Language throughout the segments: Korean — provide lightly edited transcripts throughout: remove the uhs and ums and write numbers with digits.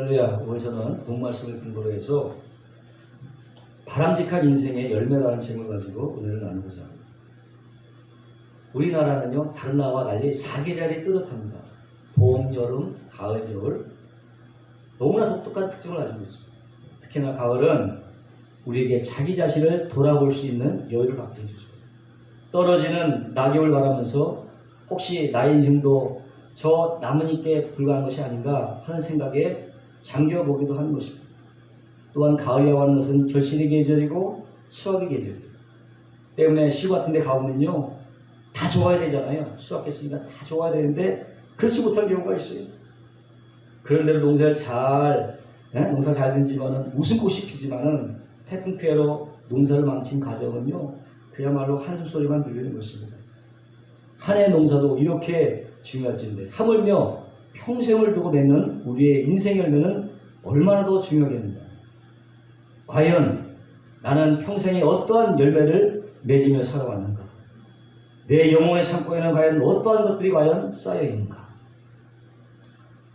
할렐루야. 오늘 저는 본 말씀을 근거로 해서 바람직한 인생의 열매라는 제목을 가지고 은혜를 나누고자 합니다. 우리나라는요, 다른 나라와 달리 사계절이 뚜렷합니다. 봄, 여름, 가을, 겨울. 너무나 독특한 특징을 가지고 있습니다. 특히나 가을은 우리에게 자기 자신을 돌아볼 수 있는 여유를 갖게 해주죠. 떨어지는 낙엽을 바라면서 혹시 나의 인생도 저 나뭇잎에 불과한 것이 아닌가 하는 생각에 잠겨보기도 하는 것입니다. 또한 가을이라고 하는 것은 결실의 계절이고 수확의 계절이에요. 때문에 시골 같은 데 가보면요, 다 좋아야 되잖아요. 수확했으니까 다 좋아야 되는데 그렇지 못할 경우가 있어요. 그런대로 농사 잘 든지만은 웃음꽃이 피지만은 태풍 피해로 농사를 망친 가정은요, 그야말로 한숨 소리만 들리는 것입니다. 한 해 농사도 이렇게 중요할진데 하물며 평생을 두고 맺는 우리의 인생 열매는 얼마나 더 중요하겠는가. 과연 나는 평생에 어떠한 열매를 맺으며 살아왔는가. 내 영혼의 창고에는 과연 어떠한 것들이 과연 쌓여 있는가.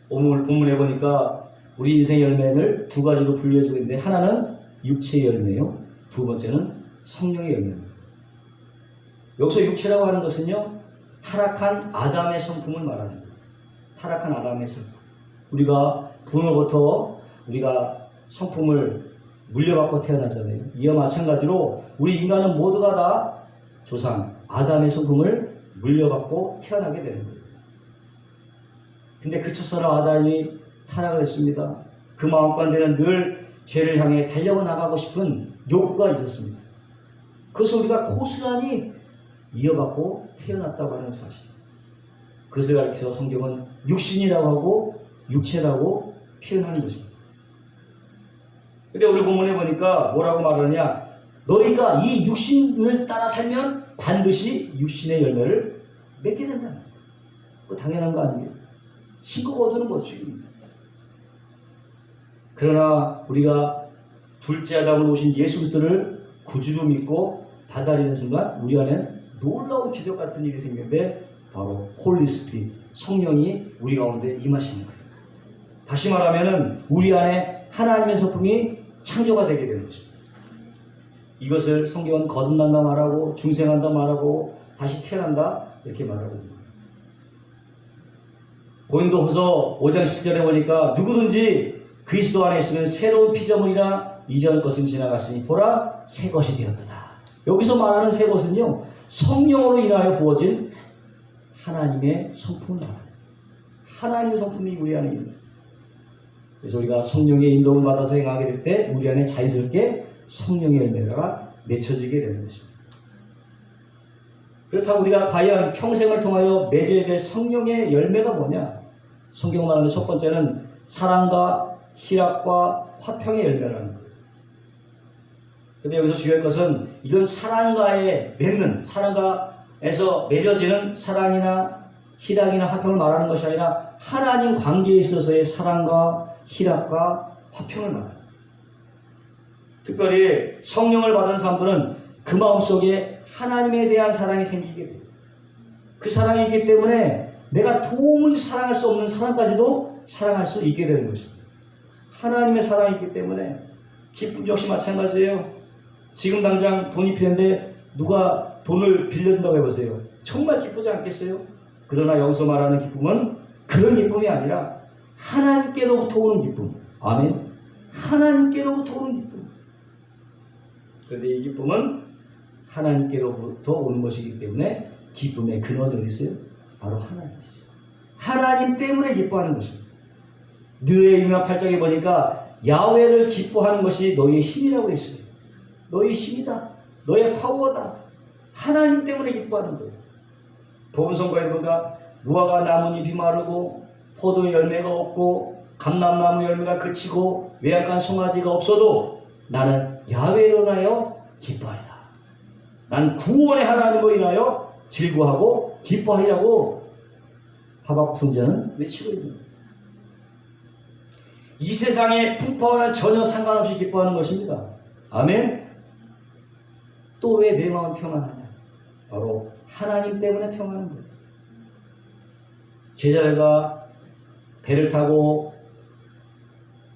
오늘 본문에 보니까 우리 인생 열매를 두 가지로 분류해주고 있는데, 하나는 육체의 열매요, 두 번째는 성령의 열매입니다. 여기서 육체라고 하는 것은요, 타락한 아담의 성품을 말하는 거예요. 타락한 아담의 성품. 우리가 부모로부터 우리가 성품을 물려받고 태어나잖아요. 이와 마찬가지로 우리 인간은 모두가 다 조상 아담의 성품을 물려받고 태어나게 되는 거예요. 근데 그 첫사람 아담이 타락을 했습니다. 그 마음 가운데는 늘 죄를 향해 달려가 나가고 싶은 욕구가 있었습니다. 그것을 우리가 고스란히 이어받고 태어났다고 하는 사실. 그것을 가리켜서 성경은 육신이라고 하고 육체라고 표현하는 것입니다. 근데 우리 본문에 보니까 뭐라고 말하느냐, 너희가 이 육신을 따라 살면 반드시 육신의 열매를 맺게 된다. 당연한 거 아니에요? 신고 거두는 법칙입니다. 그러나 우리가 둘째 아담으로 오신 예수 그리스도를 구주로 믿고 받아들이는 순간 우리 안에 놀라운 기적 같은 일이 생기는데, 바로 홀리 스피릿, 성령이 우리 가운데 임하시는 거예요. 다시 말하면은 우리 안에 하나님의 성품이 창조가 되게 되는 것입니다. 이것을 성경은 거듭난다 말하고 중생한다 말하고 다시 태어난다 이렇게 말하고 있습니다. 고린도후서 5장 17절에 보니까 누구든지 그리스도 안에 있으면 새로운 피조물이라, 이전 것은 지나갔으니 보라 새 것이 되었도다. 여기서 말하는 새 것은요, 성령으로 인하여 부어진 하나님의 성품을 말합니다. 하나님의 성품이 우리 안에 있는. 그래서 우리가 성령의 인도를 받아서 행하게 될 때 우리 안에 자연스럽게 성령의 열매가 맺혀지게 되는 것입니다. 그렇다고 우리가 과연 평생을 통하여 맺어야 될 성령의 열매가 뭐냐? 성경 말하는 첫 번째는 사랑과 희락과 화평의 열매라는 거예요. 근데 여기서 중요한 것은 이건 사랑과에 맺는, 사랑과에서 맺어지는 사랑이나 희락이나 화평을 말하는 것이 아니라 하나님 관계에 있어서의 사랑과 희락과 화평을 말합니다. 특별히 성령을 받은 사람들은 그 마음속에 하나님에 대한 사랑이 생기게 돼요. 그 사랑이 있기 때문에 내가 도무지 사랑할 수 없는 사람까지도 사랑할 수 있게 되는 것입니다. 하나님의 사랑이 있기 때문에 기쁨 역시 마찬가지예요. 지금 당장 돈이 필요한데 누가 돈을 빌려준다고 해보세요. 정말 기쁘지 않겠어요? 그러나 여기서 말하는 기쁨은 그런 기쁨이 아니라 하나님께로부터 오는 기쁨. 아멘. 하나님께로부터 오는 기쁨. 그런데 이 기쁨은 하나님께로부터 오는 것이기 때문에 기쁨의 근원이 어디 있어요? 바로 하나님이죠. 하나님 때문에 기뻐하는 것입니다. 느헤미야 8장에 보니까 야훼를 기뻐하는 것이 너희의 힘이라고 했어요. 너희 힘이다. 너의 파워다. 하나님 때문에 기뻐하는 거예요. 복음성가에 보니까 무화과 나뭇잎이 마르고 포도의 열매가 없고 감람나무 열매가 그치고 외양간 송아지가 없어도 나는 야훼로 인하여 기뻐하리라. 난 구원의 하나님으로 인하여 즐거워하고 기뻐하리라고 하박국 선지자는 외치고 있는 거예요. 이 세상의 풍파와는 전혀 상관없이 기뻐하는 것입니다. 아멘. 또 왜 내 마음은 평안하냐? 바로 하나님 때문에 평안한 거예요. 제자들과 배를 타고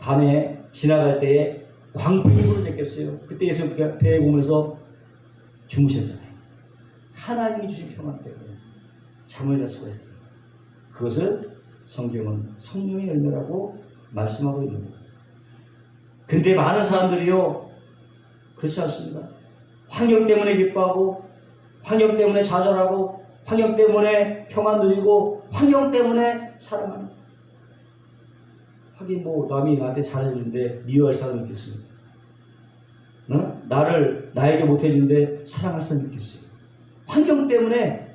밤에 지나갈 때에 광풍이 불어댔겠어요. 그때 예수님께서 배에 보면서 주무셨잖아요. 하나님이 주신 평안 때문에 잠을 잘 수가 있어요. 그것을 성경은 성령의 열매라고 말씀하고 있는 거예요. 근데 많은 사람들이요, 그렇지 않습니다. 환경 때문에 기뻐하고, 환경 때문에 좌절하고, 환경 때문에 평안 누리고, 환경 때문에 사랑하는 거예요. 하긴 뭐 남이 나한테 잘해주는데 미워할 사람이 있겠습니까? 나에게 못해주는데 사랑할 사람이 있겠어요? 환경 때문에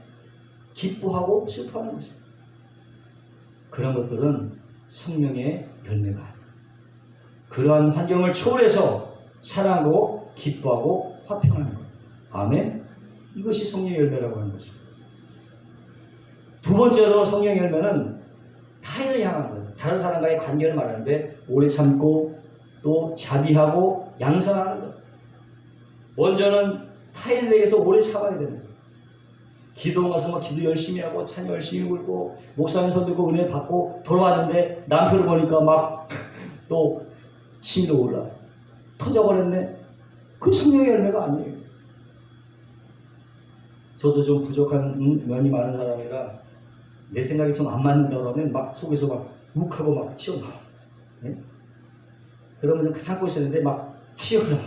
기뻐하고 슬퍼하는 거죠. 그런 것들은 성령의 열매가 아니에요. 그러한 환경을 초월해서 사랑하고 기뻐하고 화평하는 거예요. 아멘. 이것이 성령의 열매라고 하는 거죠. 두 번째로 성령의 열매는 타인을 향한 거예요. 다른 사람과의 관계를 말하는데 오래 참고 또 자비하고 양선하는 거예요. 먼저는 타인에 대해서 오래 참아야 되는 거예요. 기도 가서 막 기도 열심히 하고 찬양 열심히 불고 목사님 손 들고 은혜 받고 돌아왔는데 남편을 보니까 막 또 침도 올라 터져버렸네. 그 성령의 열매가 아니에요. 저도 좀 부족한 면이 많은 사람이라 내 생각이 좀 안 맞는다 그러면 막 속에서 막 욱하고 막 튀어나와. 네? 그러면 좀 참고 있었는데 막 튀어나와.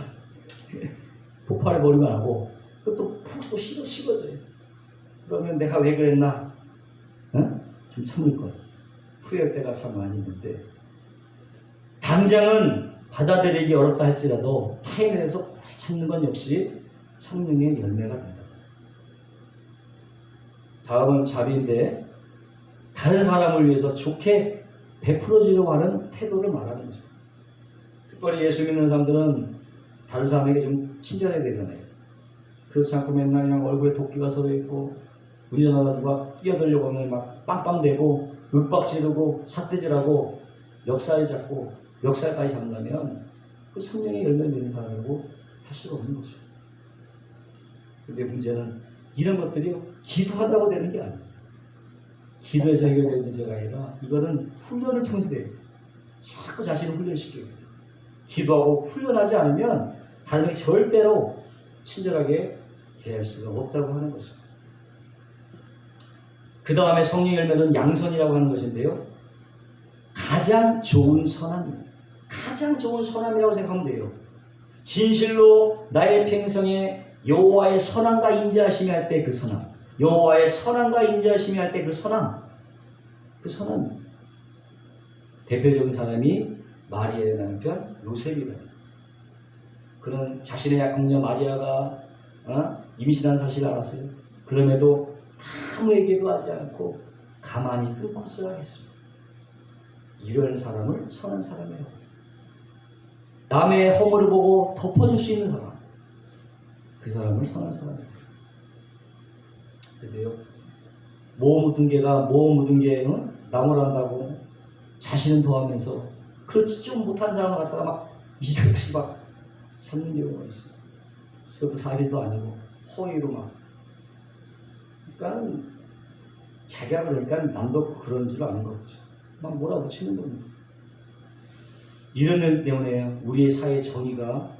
폭발해버리고 안 하고 또 푹 또 식어져요. 그러면 내가 왜 그랬나? 좀 참을 걸. 후회할 때가 참 많이 있는데 당장은 받아들이기 어렵다 할지라도 타인에 대해서 오래 참는 건 역시 성령의 열매가 된다. 다음은 자비인데 다른 사람을 위해서 좋게 베풀어주려고 하는 태도를 말하는 거죠. 특별히 예수 믿는 사람들은 다른 사람에게 좀 친절해야 되잖아요. 그렇지 않고 맨날 그냥 얼굴에 도끼가 서려 있고 운전하다 누가 끼어들려고 하면 막 빵빵대고 윽박지르고 삿대질하고 역살 잡고 역살까지 잡는다면 그 성령의 열매를 맺는 사람이라고 할 수가 없는 거죠. 근데 문제는 이런 것들이 기도한다고 되는 게 아니에요. 기도에서 해결되는 문제가 아니라 이거는 훈련을 통해서 돼요. 자꾸 자신을 훈련시켜요. 기도하고 훈련하지 않으면 다른에게 절대로 친절하게 대할 수가 없다고 하는 거죠. 그 다음에 성령의 열매는 양선이라고 하는 것인데요. 가장 좋은 선함입니다. 가장 좋은 선함이라고 생각하면 돼요. 진실로 나의 평생에 여호와의 선함과 인자하심이 할 때 그 선함, 여호와의 선함과 인자하심이 할 때 그 선함, 그 선함. 대표적인 사람이 마리아의 남편 요셉이다. 그는 자신의 약혼녀 마리아가 임신한 사실을 알았어요. 그럼에도 아무에게도 하지 않고 가만히 끊고서 했습니다. 이런 사람을 선한 사람이라고 해요. 남의 허물을 보고 덮어줄 수 있는 사람, 그 사람을 선한 사람이에요. 근데요, 모 묻은 게 나무란다고 자신은 더하면서 그렇지 좀 못한 사람을 갖다가 막 이상듯이 막 삼는 경우가 있어요. 그것도 사실도 아니고 허위로 막. 그러니까 자기가 그러니까 남도 그런 줄 아는 거죠. 막 몰아붙이는 겁니다. 이런 일 때문에 우리의 사회 정의가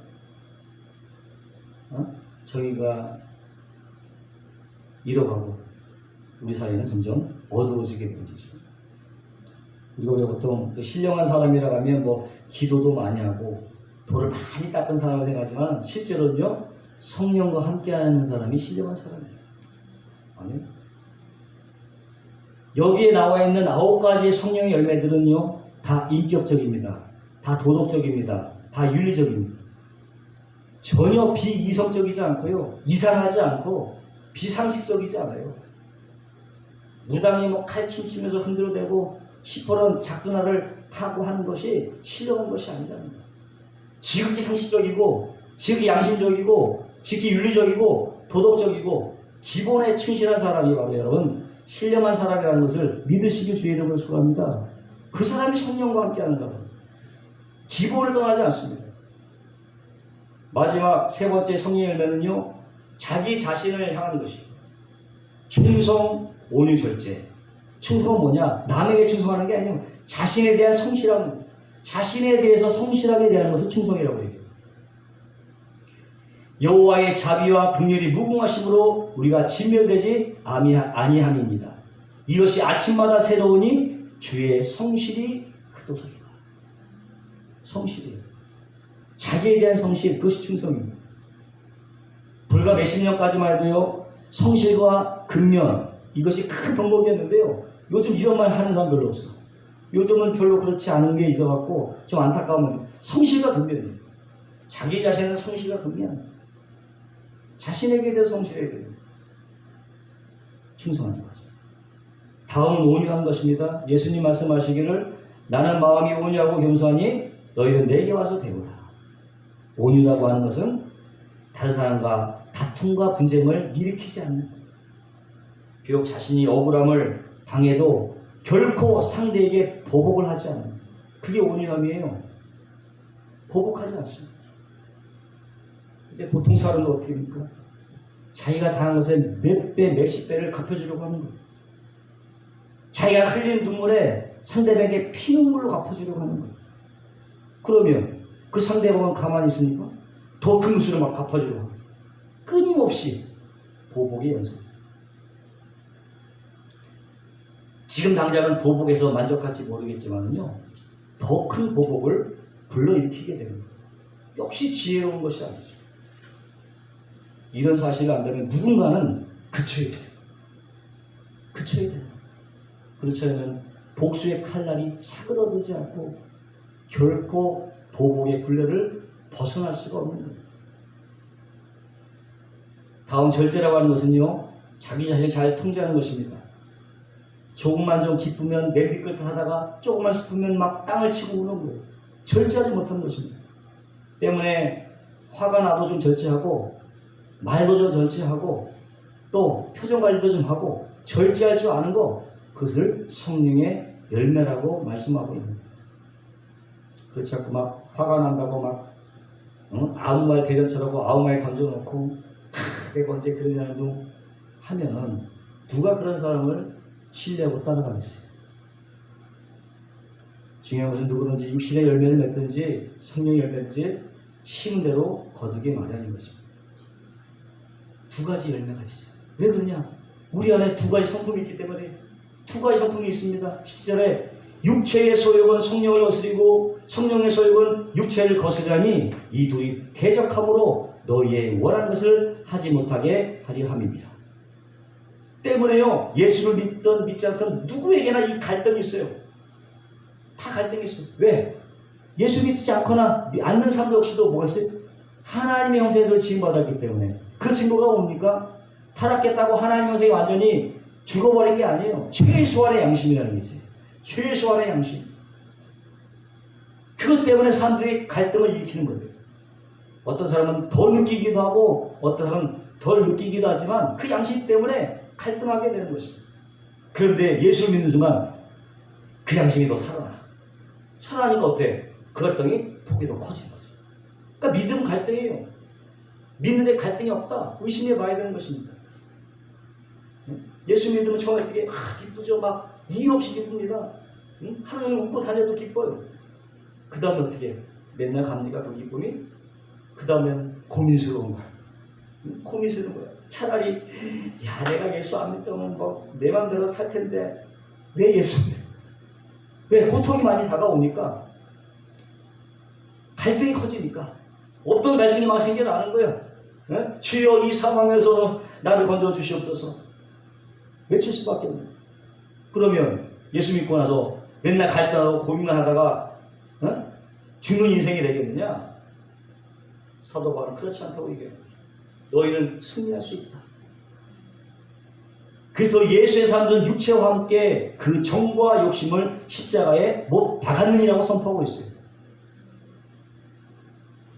잃어가고 우리 사회는 점점 어두워지게 되는 거죠. 우리가 왜 보통 신령한 사람이라고 하면 뭐 기도도 많이 하고 돌을 많이 닦은 사람을 생각하지만 실제로는요 성령과 함께하는 사람이 신령한 사람이에요. 아멘. 여기에 나와 있는 9가지의 성령의 열매들은요 다 인격적입니다. 다 도덕적입니다. 다 윤리적입니다. 전혀 비이성적이지 않고요. 이상하지 않고 비상식적이지 않아요. 무당이 뭐 칼춤 추면서 흔들어대고 시퍼런 작두나를 타고 하는 것이 신령한 것이 아니랍니다. 지극히 상식적이고 지극히 양심적이고 지극히 윤리적이고 도덕적이고 기본에 충실한 사람이 바로 여러분 신령한 사람이라는 것을 믿으시길 주의 이름으로 축원합니다. 그 사람이 성령과 함께하는 사람. 기본을 떠나지 않습니다. 마지막 세 번째 성령의 열매는요 자기 자신을 향하는 것이에요. 충성, 온유, 절제. 충성은 뭐냐? 남에게 충성하는 게 아니고 자신에 대한 성실함. 자신에 대해서 성실하게 대하는 것을 충성이라고 얘기해요. 여호와의 자비와 긍휼이 무궁하심으로 우리가 진멸되지 아니함입니다. 이것이 아침마다 새로우니 주의 성실이 크도소이다. 성실이에요. 자기에 대한 성실, 그것이 충성입니다. 불과 몇십 년까지만 해도요, 성실과 근면, 이것이 큰 덕목이었는데요. 요즘 이런 말 하는 사람 별로 없어. 요즘은 별로 그렇지 않은 게 있어갖고 좀 안타까우면 성실과 근면이에요. 자기 자신은 성실과 근면. 자신에게 대해서 성실해야 돼요. 충성하는 거죠. 다음은 온유한 것입니다. 예수님 말씀하시기를 나는 마음이 온유하고 겸손하니 너희는 내게 와서 배우라. 온유라고 하는 것은 다른 사람과 다툼과 분쟁을 일으키지 않는 거예요. 비록 자신이 억울함을 당해도 결코 상대에게 보복을 하지 않는 거예요. 그게 온유함이에요. 보복하지 않습니다. 근데 보통 사람은 어떻게 합니까? 자기가 당한 것에 몇 배, 몇십 배를 갚아주려고 하는 거예요. 자기가 흘린 눈물에 상대방에게 피눈물로 갚아주려고 하는 거예요. 그러면 그 상대방은 가만히 있습니까? 더 큰 수를 막 갚아주려고 하고 끊임없이 보복의 연속. 지금 당장은 보복에서 만족할지 모르겠지만요, 더 큰 보복을 불러일으키게 됩니다. 역시 지혜로운 것이 아니죠. 이런 사실이 안 되면 누군가는 그쳐야 돼요. 그쳐야 돼요. 그렇지 않으면 복수의 칼날이 사그러들지 않고 결코 보복의 굴레를 벗어날 수가 없는 거예요. 다음 절제라고 하는 것은요, 자기 자신을 잘 통제하는 것입니다. 조금만 좀 기쁘면 내비끌듯 하다가 조금만 슬프면 막 땅을 치고 우는 거예요. 절제하지 못하는 것입니다. 때문에 화가 나도 좀 절제하고 말도 좀 절제하고 또 표정 관리도 좀 하고 절제할 줄 아는 거, 그것을 성령의 열매라고 말씀하고 있는 거예요. 그렇지 않고 막 화가 난다고 막 아무 말 대잔치라고 아무 말 던져놓고 내가 언제 그러냐고 하면은 누가 그런 사람을 신뢰하고 따라가겠어요. 중요한 것은 누구든지 육신의 열매를 맺든지 성령의 열매든지 심은 대로 거두게 마련인 것입니다. 두 가지 열매가 있어요. 왜 그러냐? 우리 안에 두 가지 성품이 있기 때문에. 두 가지 성품이 있습니다. 17절에 육체의 소욕은 성령을 거스리고 성령의 소욕은 육체를 거스르니 이 둘이 대적함으로 너희의 원하는 것을 하지 못하게 하려 함입니다. 때문에요, 예수를 믿든 믿지 않든 누구에게나 이 갈등이 있어요. 다 갈등이 있어요. 왜? 예수 믿지 않거나 않는 사람들 역시도 뭐가 있어요? 하나님의 형상으로 지음받았기 때문에. 그 증거가 뭡니까? 타락했다고 하나님의 형상이 완전히 죽어버린 게 아니에요. 최소한의 양심이라는 게 있어요. 최소한의 양심. 그것 때문에 사람들이 갈등을 일으키는 거예요. 어떤 사람은 더 느끼기도 하고 어떤 사람은 덜 느끼기도 하지만 그 양심 때문에 갈등하게 되는 것입니다. 그런데 예수를 믿는 순간 그 양심이 더 살아나. 살아나니까 어때? 그 갈등이 폭이 더 커지는 거죠. 그러니까 믿음은 갈등이에요. 믿는데 갈등이 없다. 의심해 봐야 되는 것입니다. 예수 믿으면 처음에 어떻게 기쁘죠? 막 이유 없이 기쁩니다. 하루 종일 웃고 다녀도 기뻐요. 그 다음에 어떻게? 맨날 갑니까? 그 기쁨이? 그 다음엔 고민스러운 거야. 고민스러운 거야. 차라리 야, 내가 예수 안 믿으면 뭐 내 맘대로 살 텐데 왜 예수 믿어? 왜? 고통이 많이 다가오니까, 갈등이 커지니까 없던 갈등이 막 생겨나는 거예요. 에? 주여 이 상황에서 나를 건져주시옵소서 외칠 수밖에 없는. 그러면 예수 믿고 나서 맨날 갈등하고 고민만 하다가 죽는 인생이 되겠느냐? 사도 바울은 그렇지 않다고 얘기해요. 너희는 승리할 수 있다. 그래서 예수의 사람들은 육체와 함께 그 정과 욕심을 십자가에 못 박았느니라고 선포하고 있어요.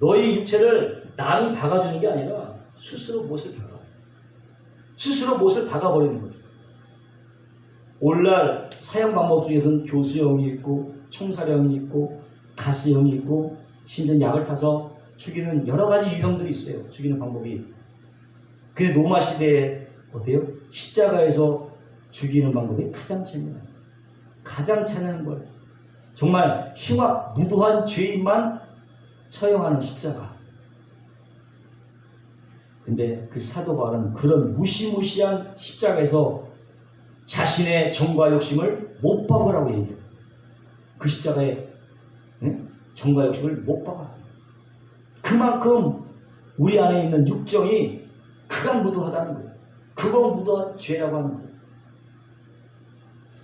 너희 육체를 남이 박아주는 게 아니라 스스로 못을 박아. 스스로 못을 박아버리는 거죠. 오늘날 사형 방법 중에서는 교수형이 있고 총살형이 있고 가스형이 있고 심지어 약을 타서 죽이는 여러 가지 유형들이 있어요. 죽이는 방법이. 근데 로마 시대에 어때요? 십자가에서 죽이는 방법이 가장 찬연해요. 가장 찬연한 거예요. 정말 흉악 무도한 죄인만 처형하는 십자가. 근데 그 사도 바울은 그런 무시무시한 십자가에서 자신의 정과 욕심을 못 박으라고 얘기해요. 그 십자가에 정과 욕심을 못 박으라고. 그만큼 우리 안에 있는 육정이 극악무도하다는 거예요. 극악무도한 죄라고 하는 거예요.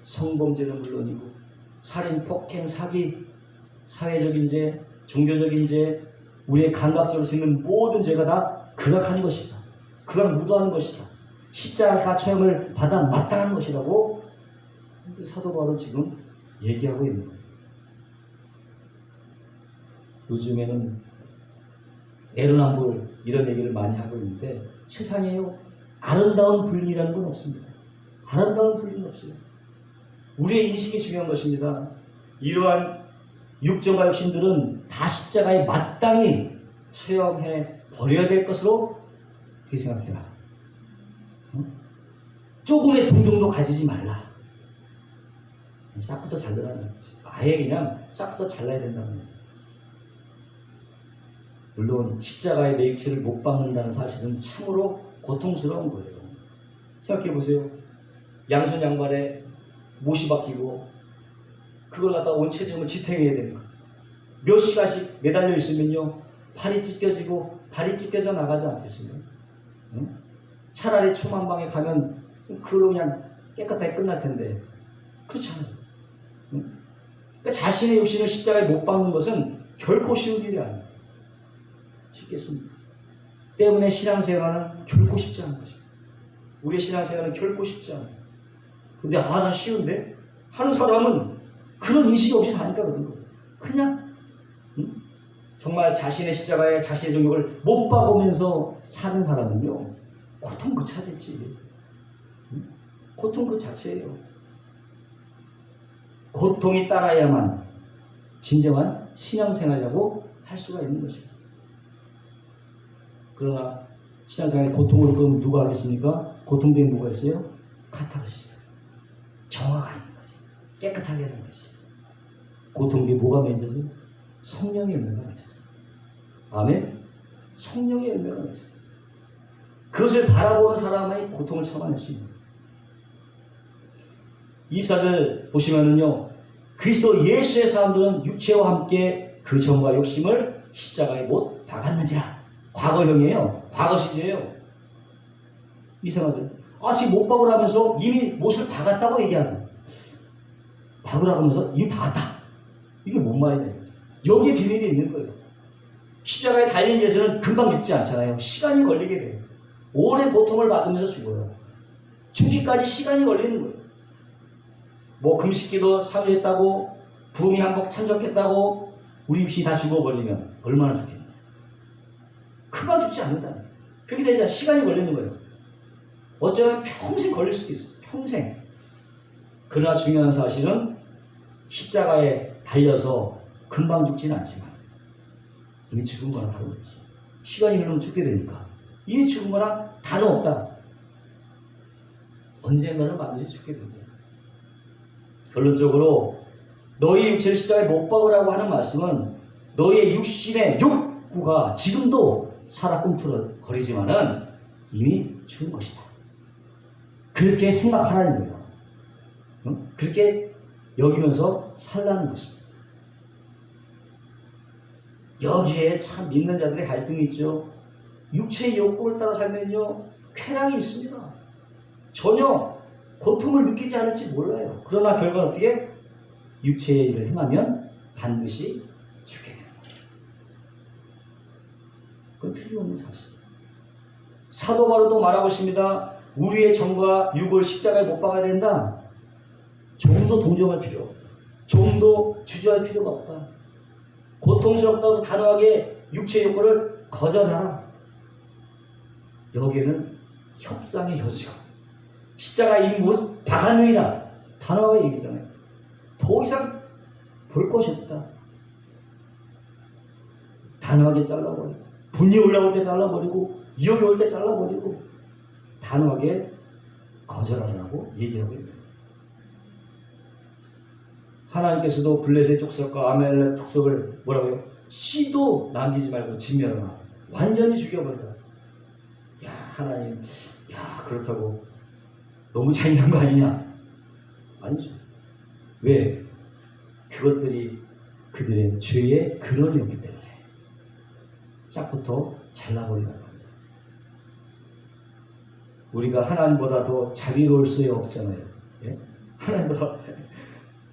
성범죄는 물론이고 살인, 폭행, 사기, 사회적인 죄, 종교적인 죄, 우리의 감각적으로 짓는 모든 죄가 다 극악한 것이다. 극악무도한 것이다. 십자가 처형을 받아 마땅한 것이라고 사도 바울은 지금 얘기하고 있는 거예요. 요즘에는 내로남불 이런 얘기를 많이 하고 있는데 세상에요 아름다운 불륜이라는 건 없습니다. 아름다운 불륜은 없어요. 우리의 인식이 중요한 것입니다. 이러한 육정과 욕심들은 다 십자가에 마땅히 처형해 버려야 될 것으로 그렇게 생각해라. 조금의 동정도 가지지 말라. 싹부터 잘라야 되지. 아예 그냥 싹부터 잘라야 된다는 거예요. 물론 십자가에 내 육체를 못 박는다는 사실은 참으로 고통스러운 거예요. 생각해 보세요. 양손 양발에 못이 박히고 그걸 갖다가 온체중을 지탱해야 되는 거예요. 몇 시간씩 매달려 있으면요 팔이 찢겨지고 발이 찢겨져 나가지 않겠습니까? 응? 차라리 초만방에 가면 그걸로 그냥 깨끗하게 끝날 텐데 그렇지 않아요. 응? 그러니까 자신의 욕심을 십자가에 못 박는 것은 결코 쉬운 일이 아니에요. 쉽겠습니다. 때문에 신앙생활은 결코 쉽지 않은 것입니다. 우리의 신앙생활은 결코 쉽지 않아요. 근데 난 쉬운데? 하는 사람은 그런 인식이 없이 사니까 그런 거예요. 그냥 정말 자신의 십자가에 자신의 정욕을 못 박으면서 사는 사람은요 고통 그 자체지. 고통 그 자체예요. 고통이 따라야만 진정한 신앙생활이라고 할 수가 있는 것입니다. 그러나 신앙생활에 고통을 그럼 누가 하겠습니까? 고통된 누가 있어요? 카타르시스. 정화가 있는 거지. 깨끗하게 하는 거지. 고통된 뭐가 맺어져? 성령의 열매가 맺어져. 아멘? 성령의 열매가 맺어져. 그것을 바라보는 사람의 고통을 참아낼 수 있는 거예요. 24절 보시면은요, 그리스도 예수의 사람들은 육체와 함께 그 정과 욕심을 십자가에 못 박았느니라. 과거형이에요. 과거 시제예요. 이상하죠? 지금 못 박으라면서 이미 못을 박았다고 얘기하는. 박으라고 하면서 이미 박았다. 이게 뭔 말이냐. 여기에 비밀이 있는 거예요. 십자가에 달린 예수는 금방 죽지 않잖아요. 시간이 걸리게 돼요. 오래 고통을 받으면서 죽어요. 죽기까지 시간이 걸리는 거예요. 뭐 금식기도 3일 했다고, 부흥이 한복 참석했다고, 우리 입시 다 죽어버리면 얼마나 좋겠냐. 금방 죽지 않는다. 그렇게 되자 시간이 걸리는 거예요. 어쩌면 평생 걸릴 수도 있어요. 평생. 그러나 중요한 사실은 십자가에 달려서 금방 죽지는 않지만 이미 죽은 거나 다름없지. 시간이 흐르면 죽게 되니까 이미 죽은 거나 다름없다. 언젠가는 반드시 죽게 됩니다. 결론적으로 너희 육체를 십자가에 못 박으라고 하는 말씀은 너희의 육신의 욕구가 지금도 살아 꿈틀거리지만은 이미 죽은 것이다. 그렇게 생각하라는 거예요. 응? 그렇게 여기면서 살라는 것입니다. 여기에 참 믿는 자들의 갈등이 있죠. 육체의 욕구를 따라 살면요 쾌락이 있습니다. 전혀 고통을 느끼지 않을지 몰라요. 그러나 결과는 어떻게? 육체의 일을 행하면 반드시 죽게 됩니다. 그건 틀림없는 사실이에요. 사도 바울도 말하고 있습니다. 우리의 정과 육을 십자가에 못 박아야 된다. 조금도 동정할 필요 없다. 조금도 주저할 필요가 없다. 고통스럽다고 단호하게 육체의 욕구를 거절하라. 여기에는 협상의 여지가 십자가 이미 못 박았느니라 단호하게 얘기잖아요. 더 이상 볼 것이 없다. 단호하게 잘라버리고 분이 올라올 때 잘라버리고 이욕이 올 때 잘라버리고 단호하게 거절하라고 얘기하고 있는 거예요. 하나님께서도 블레셋 족속과 아말렉 족속을 뭐라고요? 씨도 남기지 말고 진멸하라. 완전히 죽여버리라. 야, 하나님, 야, 그렇다고 너무 잔인한 거 아니냐? 아니죠. 왜? 그것들이 그들의 죄의 근원이었기 때문에 싹부터 잘라버리라고 합니다. 우리가 하나님보다 더 자비로울 수 없잖아요. 예? 하나님보다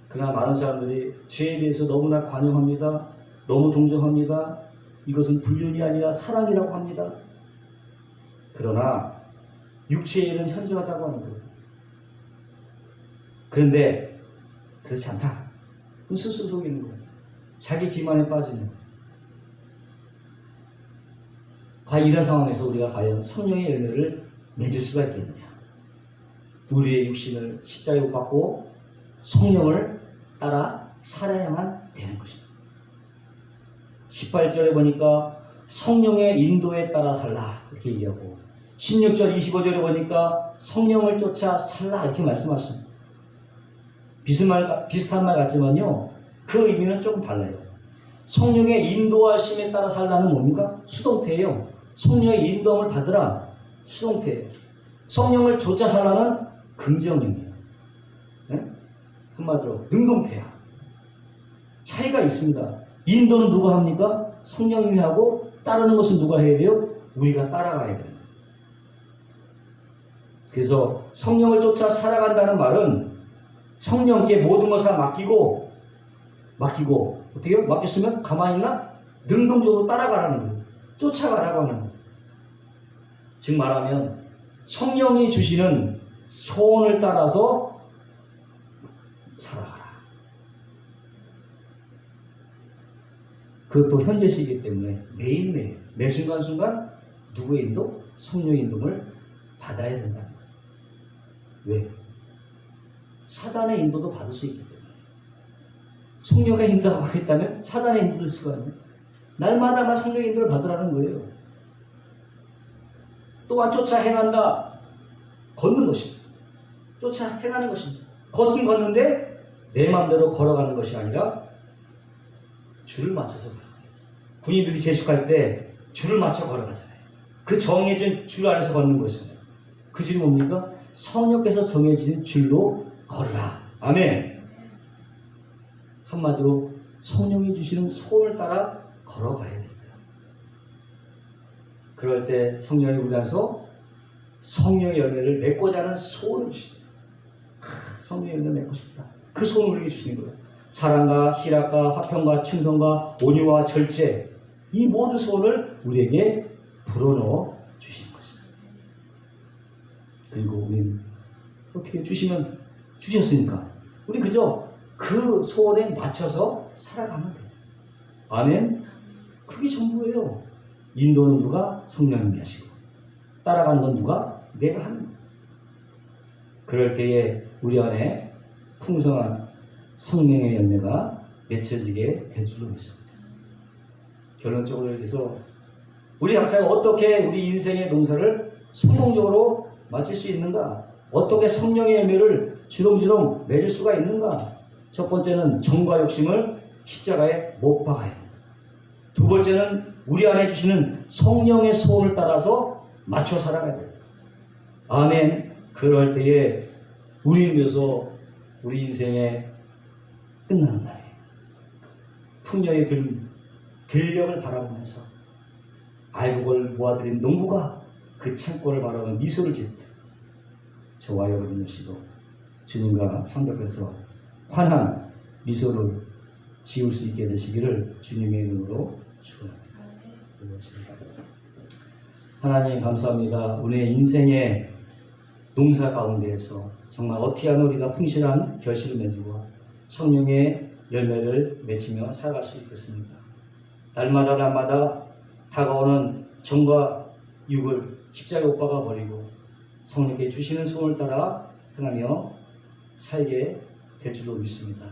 그러나 많은 사람들이 죄에 대해서 너무나 관용합니다. 너무 동정합니다. 이것은 불륜이 아니라 사랑이라고 합니다. 그러나 육체의 일은 현저하다고 하는 거예요. 그런데 그렇지 않다. 그럼 스스로 속이는 거예요. 자기 기만에 빠지는 거예요. 과연 이런 상황에서 우리가 과연 성령의 열매를 맺을 수가 있겠느냐? 우리의 육신을 십자가에 못 박고 성령을 따라 살아야만 되는 것입니다. 18절에 보니까 성령의 인도에 따라 살라 이렇게 얘기하고 16절 25절에 보니까 성령을 쫓아 살라 이렇게 말씀하십니다. 비슷한 말 같지만요, 그 의미는 조금 달라요. 성령의 인도하심에 따라 살라는 뭡니까? 수동태예요. 성령의 인도함을 받으라, 수동태예요. 성령을 쫓아 살라는 긍정형이에요. 네? 한마디로 능동태야. 차이가 있습니다. 인도는 누가 합니까? 성령님이 하고, 따르는 것은 누가 해야 돼요? 우리가 따라가야 됩니다. 그래서 성령을 쫓아 살아간다는 말은 성령께 모든 것을 맡기고 어떻게요? 맡겼으면 가만히 있나? 능동적으로 따라가라는 거예요. 쫓아가라고 하는 거예요. 즉 말하면 성령이 주시는 소원을 따라서 살아가라. 그것도 현재시이기 때문에 매일매일 매 순간순간 누구의 인도? 성령의 인도를 받아야 된다. 왜? 사단의 인도도 받을 수 있기 때문에. 성령의 인도하고 있다면 사단의 인도도 있을 거 아니에요. 날마다 성령의 인도를 받으라는 거예요. 또한 쫓아 행한다. 걷는 것입니다. 쫓아 행하는 것입니다. 걷긴 걷는데 내 마음대로 걸어가는 것이 아니라 줄을 맞춰서 걸어가야지. 군인들이 제식할 때 줄을 맞춰 걸어가잖아요. 그 정해진 줄 안에서 걷는 것이잖아요. 그 줄이 뭡니까? 성령께서 정해진 줄로 걸으라. 아멘. 한마디로 성령이 주시는 소원을 따라 걸어가야 됩니다. 그럴 때 성령이 우리 안에서 성령의 열매를 맺고자 하는 소원을 주십니다. 성령의 열매를 맺고 싶다. 그 소원을 우리에게 주시는 거예요. 사랑과 희락과 화평과 충성과 온유와 절제, 이 모든 소원을 우리에게 불어넣어 주시는 것입니다. 그리고 우리는 어떻게 주셨으니까 우리 그저 그 소원에 맞춰서 살아가면 돼요. 아멘. 그게 전부예요. 인도는 누가? 성령님이 하시고, 따라가는 건 누가? 내가 하는 거예요. 그럴 때에 우리 안에 풍성한 성령의 열매가 맺혀지게 될 줄로 믿습니다. 결론적으로 얘기해서 우리 각자가 어떻게 우리 인생의 농사를 성공적으로 마칠 수 있는가? 어떻게 성령의 열매를 주렁주렁 맺을 수가 있는가? 첫 번째는 정과 욕심을 십자가에 못 박아야 됩니다. 두 번째는 우리 안에 주시는 성령의 소원을 따라서 맞춰 살아가야 됩니다. 아멘. 그럴 때에 우리를 위해서 우리 인생의 끝나는 날에 풍년의 들녘을 바라보면서 알곡을 모아들인 농부가 그 창고를 바라보며 미소를 짓듯 저와 여러분 역시도 주님과 상대해서 환한 미소를 지을 수 있게 되시기를 주님의 이름으로 축원합니다. 하나님 감사합니다. 우리의 인생의 농사 가운데에서 정말 어떻게 하면 우리가 풍실한 결실을 맺고 성령의 열매를 맺으며 살아갈 수 있겠습니까? 날마다 다가오는 정과 육을 십자가에 못 박아 버리고 성령께 주시는 소원을 따라 행하며 살게 될 줄로 믿습니다.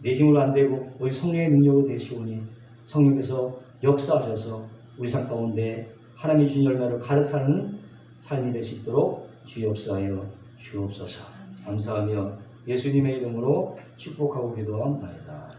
내 힘으로 안 되고 우리 성령의 능력으로 되시오니 성령께서 역사하셔서 우리 삶 가운데 하나님이 주신 열매를 가득 사는 삶이 될 수 있도록 주 역사하여 주옵소서. 감사하며 예수님의 이름으로 축복하고 기도하옵나이다.